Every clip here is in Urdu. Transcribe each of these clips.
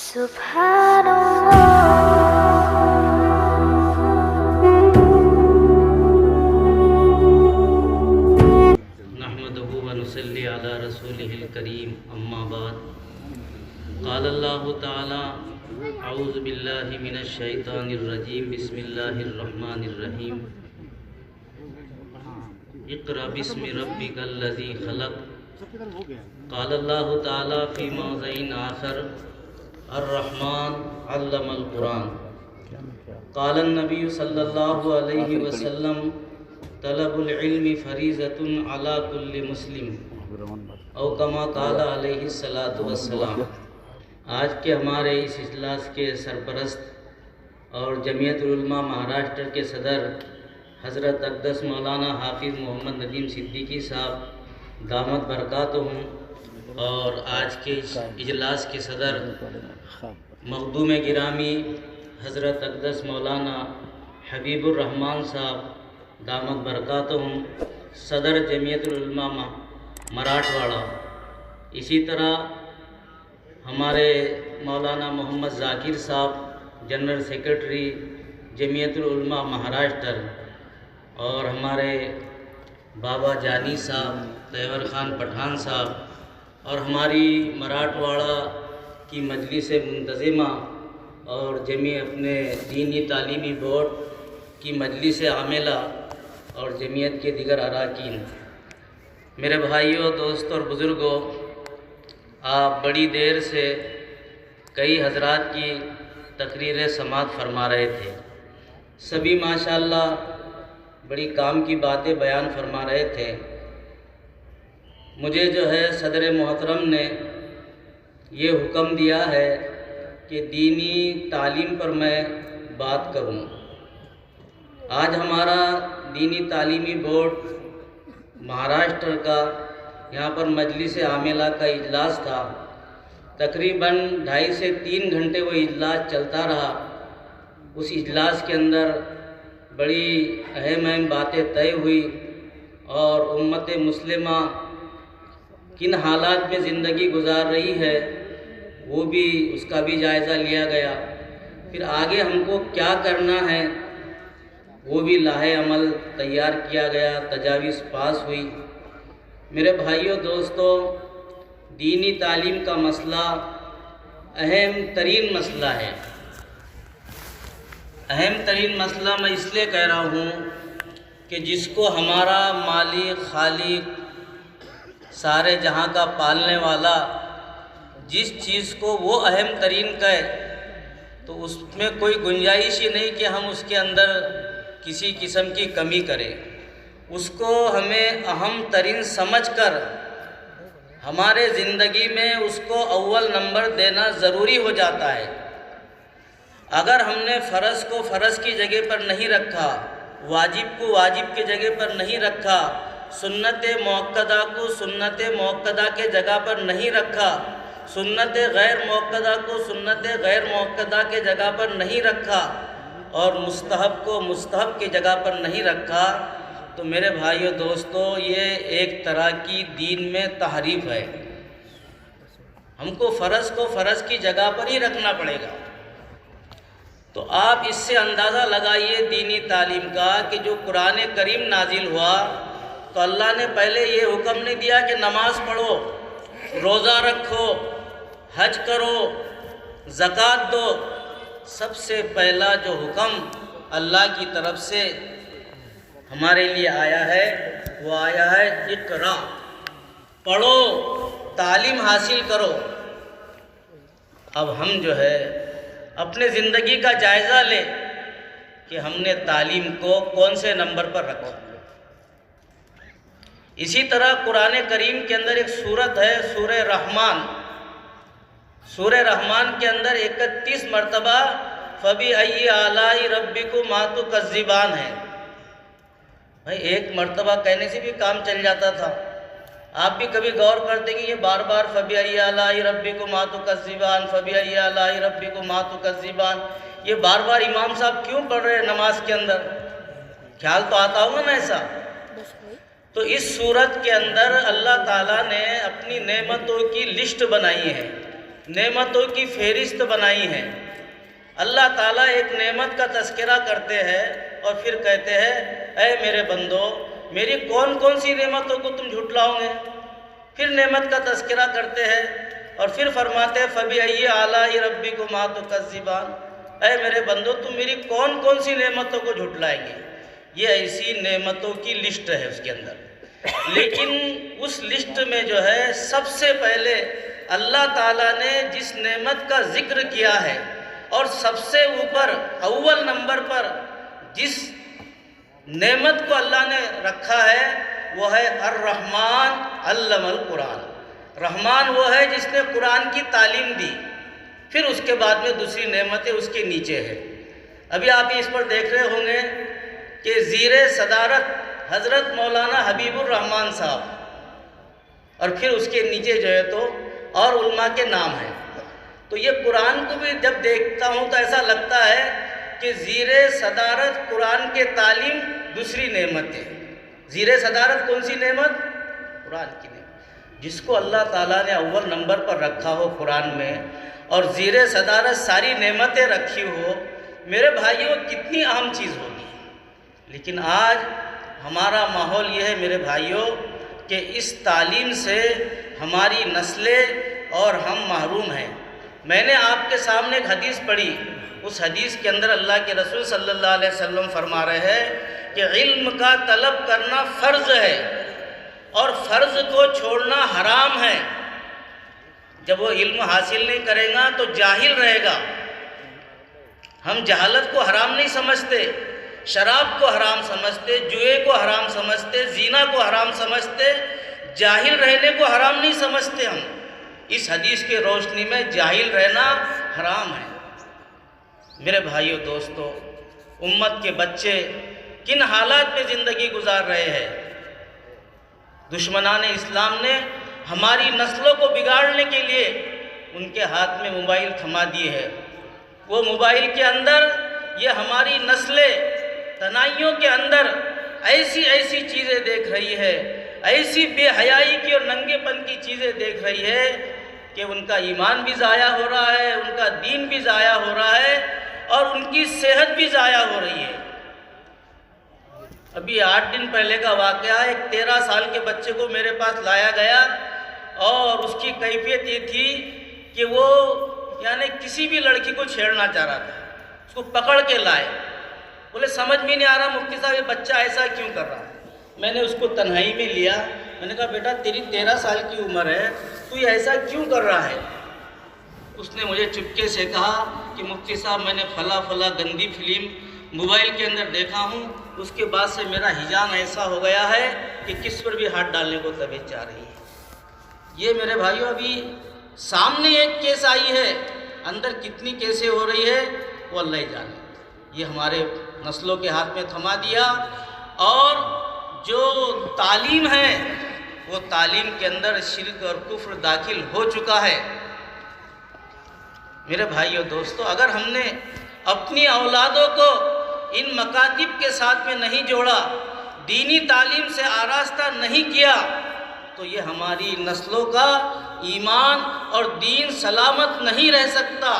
سبحان نحمده ونصلي على رسوله الكريم اما بعد قال الله تعالى اعوذ بالله من الشيطان الرجيم بسم الله الرحمن الرحيم اقرأ باسم ربك الذي خلق قال الله تعالى في موضع آخر الرحمن علم القرآن قال النبي صلی اللہ علیہ وسلم طلب العلم فریضۃ علی کل مسلم او کما قال علیہ الصلاۃ والسلام۔ آج کے ہمارے اس اجلاس کے سرپرست اور جمعیت العلماء مہاراشٹر کے صدر حضرت اقدس مولانا حافظ محمد ندیم صدیقی صاحب دامت برکاتہم، اور آج کے اس اجلاس کے صدر مخدوم گرامی حضرت اقدس مولانا حبیب الرحمان صاحب دامت برکاتہم، صدر جمعیت العلماء مراٹھواڑہ۔ اسی طرح ہمارے مولانا محمد ذاکر صاحب جنرل سیکرٹری جمعیت العلماء مہاراشٹر، اور ہمارے بابا جانی صاحب تیور خان پٹھان صاحب، اور ہماری مراٹھواڑہ کی مجلس منتظمہ اور جمعی اپنے دینی تعلیمی بورڈ کی مجلس عاملہ اور جمعیت کے دیگر اراکین، میرے بھائیوں، دوستوں اور بزرگوں، آپ بڑی دیر سے کئی حضرات کی تقریریں سماعت فرما رہے تھے۔ سبھی ماشاءاللہ بڑی کام کی باتیں بیان فرما رہے تھے۔ مجھے جو ہے صدر محترم نے یہ حکم دیا ہے کہ دینی تعلیم پر میں بات کروں۔ آج ہمارا دینی تعلیمی بورڈ مہاراشٹر کا یہاں پر مجلس عاملہ کا اجلاس تھا۔ تقریباً 2.5 سے 3 گھنٹے وہ اجلاس چلتا رہا۔ اس اجلاس کے اندر بڑی اہم باتیں طے ہوئی، اور امت مسلمہ کن حالات میں زندگی گزار رہی ہے وہ بھی اس کا بھی جائزہ لیا گیا۔ پھر آگے ہم کو کیا کرنا ہے وہ بھی لاہے عمل تیار کیا گیا، تجاویز پاس ہوئی۔ میرے بھائیوں، دوستوں، دینی تعلیم کا مسئلہ اہم ترین مسئلہ ہے۔ اہم ترین مسئلہ میں اس لیے کہہ رہا ہوں کہ جس کو ہمارا مالک، خالق، سارے جہاں کا پالنے والا جس چیز کو وہ اہم ترین کہے تو اس میں کوئی گنجائش ہی نہیں کہ ہم اس کے اندر کسی قسم کی کمی کریں۔ اس کو ہمیں اہم ترین سمجھ کر ہمارے زندگی میں اس کو اول نمبر دینا ضروری ہو جاتا ہے۔ اگر ہم نے فرض کو فرض کی جگہ پر نہیں رکھا، واجب کو واجب کی جگہ پر نہیں رکھا، سنت مؤکدہ کو سنت مؤکدہ کے جگہ پر نہیں رکھا، سنت غیر مؤکدہ کو سنت غیر مؤکدہ کے جگہ پر نہیں رکھا، اور مستحب کو مستحب کی جگہ پر نہیں رکھا، تو میرے بھائیو دوستو یہ ایک طرح کی دین میں تحریف ہے۔ ہم کو فرض کی جگہ پر ہی رکھنا پڑے گا۔ تو آپ اس سے اندازہ لگائیے دینی تعلیم کا کہ جو قرآن کریم نازل ہوا تو اللہ نے پہلے یہ حکم نہیں دیا کہ نماز پڑھو، روزہ رکھو، حج کرو، زکوٰۃ دو۔ سب سے پہلا جو حکم اللہ کی طرف سے ہمارے لیے آیا ہے وہ آیا ہے اقرا، پڑھو، تعلیم حاصل کرو۔ اب ہم جو ہے اپنے زندگی کا جائزہ لیں کہ ہم نے تعلیم کو کون سے نمبر پر رکھا۔ اسی طرح قرآن کریم کے اندر ایک سورت ہے سورہ رحمان۔ سورہ رحمان کے اندر 31 مرتبہ فَبِأَيِّ آلَاءِ رَبِّكُمَا تُكَذِّبَانِ ہے۔ بھائی ایک مرتبہ کہنے سے بھی کام چل جاتا تھا۔ آپ بھی کبھی غور کرتے کہ یہ بار بار فَبِأَيِّ آلَاءِ رَبِّكُمَا تُكَذِّبَانِ فَبِأَيِّ آلَاءِ رَبِّكُمَا تُكَذِّبَانِ، یہ بار بار امام صاحب کیوں پڑھ رہے ہیں نماز کے اندر؟ خیال تو آتا ہوگا نا ایسا۔ تو اس صورت کے اندر اللہ تعالیٰ نے اپنی نعمتوں کی لسٹ بنائی ہے۔ نعمتوں کی فہرست بنائی ہیں۔ اللہ تعالیٰ ایک نعمت کا تذکرہ کرتے ہیں اور پھر کہتے ہیں اے میرے بندو میری کون کون سی نعمتوں کو تم جھٹلاؤ گے، پھر نعمت کا تذکرہ کرتے ہیں اور پھر فرماتے ہیں فَبِأَيِّ آلَاءِ رَبِّكُمَا تُكَذِّبَانِ، اے میرے بندو تم میری کون کون سی نعمتوں کو جھٹلائیں گے۔ یہ ایسی نعمتوں کی لسٹ ہے اس کے اندر، لیکن اس لسٹ میں جو ہے سب سے پہلے اللہ تعالیٰ نے جس نعمت کا ذکر کیا ہے اور سب سے اوپر اول نمبر پر جس نعمت کو اللہ نے رکھا ہے وہ ہے الرحمن علم القرآن۔ رحمان وہ ہے جس نے قرآن کی تعلیم دی، پھر اس کے بعد میں دوسری نعمتیں اس کے نیچے ہے۔ ابھی آپ اس پر دیکھ رہے ہوں گے کہ زیر صدارت حضرت مولانا حبیب الرحمان صاحب اور پھر اس کے نیچے جو ہے تو اور علماء کے نام ہیں۔ تو یہ قرآن کو بھی جب دیکھتا ہوں تو ایسا لگتا ہے کہ زیر صدارت قرآن کے تعلیم دوسری نعمت ہے۔ زیر صدارت کون سی نعمت؟ قرآن کی نعمت، جس کو اللہ تعالیٰ نے اول نمبر پر رکھا ہو قرآن میں اور زیر صدارت ساری نعمتیں رکھی ہو، میرے بھائیوں کتنی اہم چیز ہوگی۔ لیکن آج ہمارا ماحول یہ ہے میرے بھائیوں کہ اس تعلیم سے ہماری نسلیں اور ہم محروم ہیں۔ میں نے آپ کے سامنے ایک حدیث پڑھی، اس حدیث کے اندر اللہ کے رسول صلی اللہ علیہ وسلم فرما رہے ہیں کہ علم کا طلب کرنا فرض ہے اور فرض کو چھوڑنا حرام ہے۔ جب وہ علم حاصل نہیں کرے گا تو جاہل رہے گا۔ ہم جہالت کو حرام نہیں سمجھتے، شراب کو حرام سمجھتے، جوئے کو حرام سمجھتے، زنا کو حرام سمجھتے، جاہل رہنے کو حرام نہیں سمجھتے۔ ہم اس حدیث کے روشنی میں جاہل رہنا حرام ہے۔ میرے بھائیو دوستو، امت کے بچے کن حالات میں زندگی گزار رہے ہیں۔ دشمنان اسلام نے ہماری نسلوں کو بگاڑنے کے لیے ان کے ہاتھ میں موبائل تھما دیے ہے۔ وہ موبائل کے اندر یہ ہماری نسلیں تنہائیوں کے اندر ایسی ایسی چیزیں دیکھ رہی ہے، ایسی بے حیائی کی اور ننگے پن کی چیزیں دیکھ رہی ہے کہ ان کا ایمان بھی ضائع ہو رہا ہے، ان کا دین بھی ضائع ہو رہا ہے اور ان کی صحت بھی ضائع ہو رہی ہے۔ ابھی 8 دن پہلے کا واقعہ، ایک 13 سال کے بچے کو میرے پاس لایا گیا اور اس کی کیفیت یہ تھی کہ وہ یعنی کسی بھی لڑکی کو چھیڑنا چاہ رہا تھا۔ اس کو پکڑ کے لائے، بولے سمجھ میں نہیں آ رہا مفتی صاحب یہ بچہ ایسا کیوں کر رہا ہے۔ میں نے اس کو تنہائی میں لیا، میں نے کہا بیٹا تیری 13 سال کی عمر ہے، تو یہ ایسا کیوں کر رہا ہے؟ اس نے مجھے چپکے سے کہا کہ مفتی صاحب میں نے فلاں گندی فلم موبائل کے اندر دیکھا ہوں، اس کے بعد سے میرا ہجان ایسا ہو گیا ہے کہ کس پر بھی ہاتھ ڈالنے کو طبیعت چاہ رہی ہے۔ یہ میرے بھائیوں ابھی سامنے ایک کیس آئی ہے، اندر کتنی کیسیں ہو رہی ہے وہ اللہ ہی جانے۔ یہ ہمارے نسلوں کے ہاتھ میں تھما دیا اور جو تعلیم ہے وہ تعلیم کے اندر شرک اور کفر داخل ہو چکا ہے۔ میرے بھائیو دوستو، اگر ہم نے اپنی اولادوں کو ان مکاتب کے ساتھ میں نہیں جوڑا، دینی تعلیم سے آراستہ نہیں کیا، تو یہ ہماری نسلوں کا ایمان اور دین سلامت نہیں رہ سکتا۔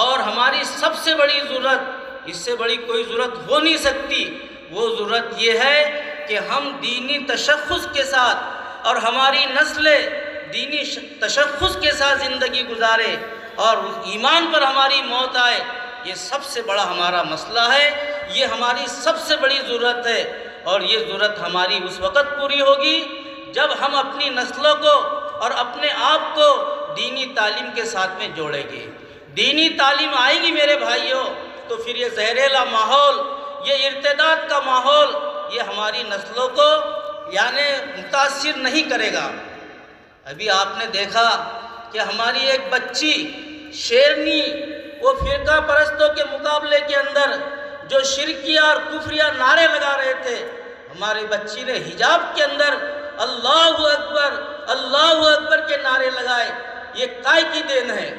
اور ہماری سب سے بڑی ضرورت، اس سے بڑی کوئی ضرورت ہو نہیں سکتی، وہ ضرورت یہ ہے کہ ہم دینی تشخص کے ساتھ اور ہماری نسلیں دینی تشخص کے ساتھ زندگی گزارے اور ایمان پر ہماری موت آئے۔ یہ سب سے بڑا ہمارا مسئلہ ہے، یہ ہماری سب سے بڑی ضرورت ہے، اور یہ ضرورت ہماری اس وقت پوری ہوگی جب ہم اپنی نسلوں کو اور اپنے آپ کو دینی تعلیم کے ساتھ میں جوڑیں گے۔ دینی تعلیم آئے گی میرے بھائیوں تو پھر یہ زہریلا ماحول، یہ ارتداد کا ماحول، یہ ہماری نسلوں کو یعنی متاثر نہیں کرے گا۔ ابھی آپ نے دیکھا کہ ہماری ایک بچی شیرنی، وہ فرقہ پرستوں کے مقابلے کے اندر جو شرکیہ اور کفریہ نعرے لگا رہے تھے، ہماری بچی نے حجاب کے اندر اللہ اکبر اللہ اکبر کے نعرے لگائے۔ یہ کائے کی دین ہے؟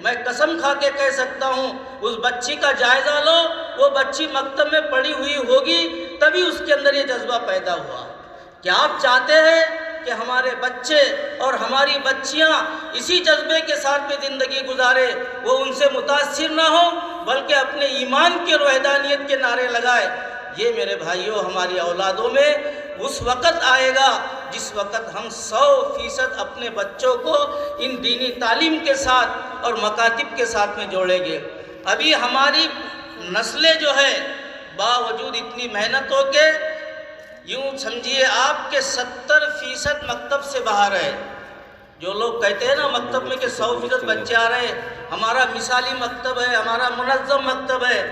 میں قسم کھا کے کہہ سکتا ہوں، اس بچی کا جائزہ لو، وہ بچی مکتب میں پڑھی ہوئی ہوگی تبھی اس کے اندر یہ جذبہ پیدا ہوا۔ کیا آپ چاہتے ہیں کہ ہمارے بچے اور ہماری بچیاں اسی جذبے کے ساتھ میں زندگی گزارے، وہ ان سے متاثر نہ ہوں بلکہ اپنے ایمان کی اور وحدانیت کے نعرے لگائے۔ یہ میرے بھائیوں ہماری اولادوں میں اس وقت آئے گا جس وقت ہم 100% اپنے بچوں کو ان دینی تعلیم کے ساتھ اور مکاتب کے ساتھ میں جوڑیں گے۔ ابھی ہماری نسلیں جو ہے باوجود اتنی محنتوں کے، یوں سمجھیے آپ کے 70% مکتب سے باہر ہے۔ جو لوگ کہتے ہیں نا مکتب میں کہ 100% بچے آ رہے ہیں، ہمارا مثالی مکتب ہے، ہمارا منظم مکتب ہے۔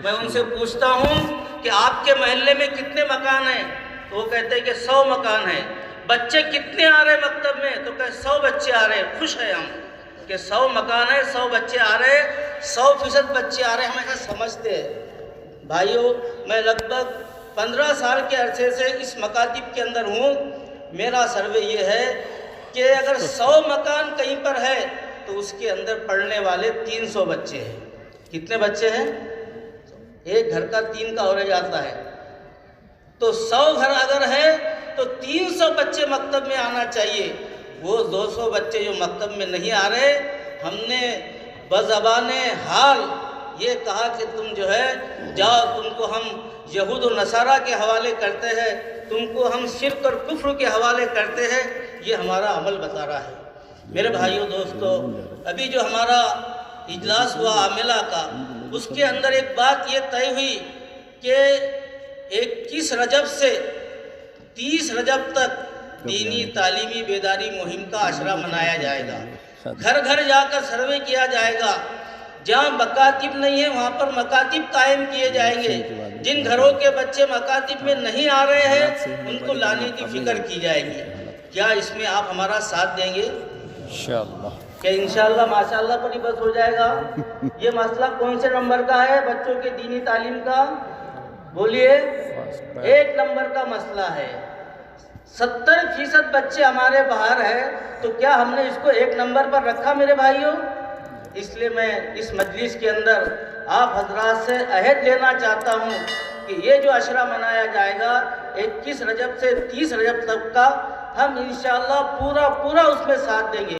میں ان سے پوچھتا ہوں کہ آپ کے محلے میں کتنے مکان ہیں؟ تو وہ کہتے ہیں کہ 100 مکان ہیں۔ بچے کتنے آ رہے ہیں مکتب میں؟ تو کہ 100 بچے آ رہے ہیں۔ خوش ہیں ہم کہ 100 مکان ہے، 100 بچے آ رہے ہیں، 100% بچے آ رہے ہیں، ہم ایسا سمجھتے ہیں۔ بھائیوں، میں لگ بھگ 15 سال کے عرصے سے اس مکاتب کے اندر ہوں۔ میرا سروے یہ ہے کہ اگر 100 مکان کہیں پر ہے تو اس کے اندر پڑھنے والے 300 بچے ہیں۔ کتنے بچے ہیں؟ ایک گھر کا 3 کا اوریج آتا ہے، تو 100 گھر اگر ہے تو 300 بچے مکتب میں آنا چاہیے۔ وہ 200 بچے جو مکتب میں نہیں آ رہے، ہم نے بزبان حال یہ کہا کہ تم جو ہے جاؤ، تم کو ہم یہود و نصارہ کے حوالے کرتے ہیں، تم کو ہم شرک اور کفر کے حوالے کرتے ہیں۔ یہ ہمارا عمل بتا رہا ہے۔ میرے بھائیوں دوستو، ابھی جو ہمارا اجلاس ہوا عاملہ کا، اس کے اندر ایک بات یہ طے ہوئی کہ 21 رجب سے 30 رجب تک دینی تعلیمی بیداری مہم کا عشرہ منایا جائے گا۔ گھر گھر جا کر سروے کیا جائے گا۔ جہاں مکاتب نہیں ہیں وہاں پر مکاتب قائم کیے جائیں گے۔ جن گھروں کے بچے مکاتب میں نہیں آ رہے ہیں ان کو لانے کی فکر کی جائے گی۔ کیا اس میں آپ ہمارا ساتھ دیں گے؟ انشاءاللہ۔ کہ انشاءاللہ ماشاءاللہ پر ہی بس ہو جائے گا؟ یہ مسئلہ کون سے نمبر کا ہے بچوں کے دینی تعلیم کا؟ بولیے۔ 1 نمبر کا مسئلہ ہے۔ 70% بچے ہمارے باہر ہیں، تو کیا ہم نے اس کو 1 نمبر پر رکھا میرے بھائیوں؟ اس لیے میں اس مجلس کے اندر آپ حضرات سے عہد لینا چاہتا ہوں کہ یہ جو عشرہ منایا جائے گا 21 رجب سے 30 رجب تک کا، ہم انشاءاللہ پورا اس میں ساتھ دیں گے۔